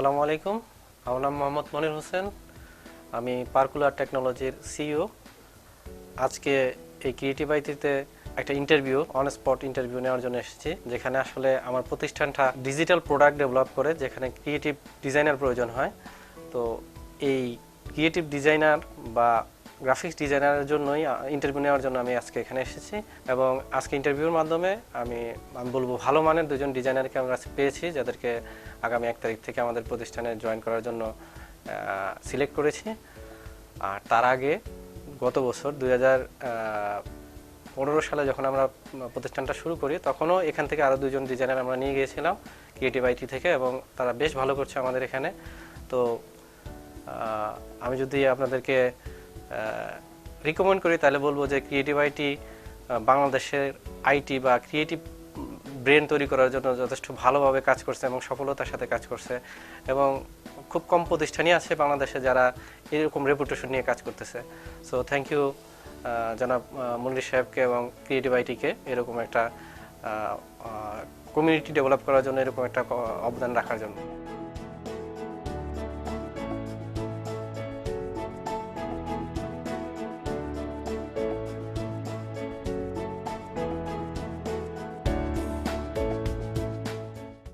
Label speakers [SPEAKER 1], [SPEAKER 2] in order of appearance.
[SPEAKER 1] আসসালামু আলাইকুম। আমার নাম মোহাম্মদ মনির হোসেন। আমি পার্কুলার টেকনোলজির সিইও। আজকে এই ক্রিয়েটিভ আইটিতে একটা ইন্টারভিউ, অন স্পট ইন্টারভিউ নেওয়ার জন্য এসেছি, যেখানে আসলে আমার প্রতিষ্ঠানটা ডিজিটাল প্রোডাক্ট ডেভেলপ করে, যেখানে ক্রিয়েটিভ ডিজাইনার প্রয়োজন হয়। তো এই ক্রিয়েটিভ ডিজাইনার বা গ্রাফিক্স ডিজাইনারের জন্যই ইন্টারভিউ নেওয়ার জন্য আমি আজকে এখানে এসেছি। এবং আজকে ইন্টারভিউর মাধ্যমে আমি বলবো ভালো মানের দুজন ডিজাইনারকে আমরা পেয়েছি, যাদেরকে আগামী 1 তারিখ থেকে আমাদের প্রতিষ্ঠানে জয়েন করার জন্য সিলেক্ট করেছি। আর তার আগে গত বছর 2015 সালে যখন আমরা প্রতিষ্ঠানটা শুরু করি, তখনও এখান থেকে আরও দুজন ডিজাইনার আমরা নিয়ে গিয়েছিলাম ক্রিয়েটিভ আইটি থেকে, এবং তারা বেশ ভালো করছে আমাদের এখানে। তো আমি যদি আপনাদেরকে রিকমেন্ড করি তাহলে বলবো যে ক্রিয়েটিভ আইটি বাংলাদেশের আইটি বা ক্রিয়েটিভ ব্রেন তৈরি করার জন্য যথেষ্ট ভালোভাবে কাজ করছে এবং সফলতার সাথে কাজ করছে। এবং খুব কম প্রতিষ্ঠানই আছে বাংলাদেশে যারা এরকম রেপুটেশন নিয়ে কাজ করতেছে। সো থ্যাংক ইউ জনাব মনির সাহেবকে এবং ক্রিয়েটিভ আইটিকে এরকম একটা কমিউনিটি ডেভেলপ করার জন্য, এরকম একটা অবদান রাখার জন্য।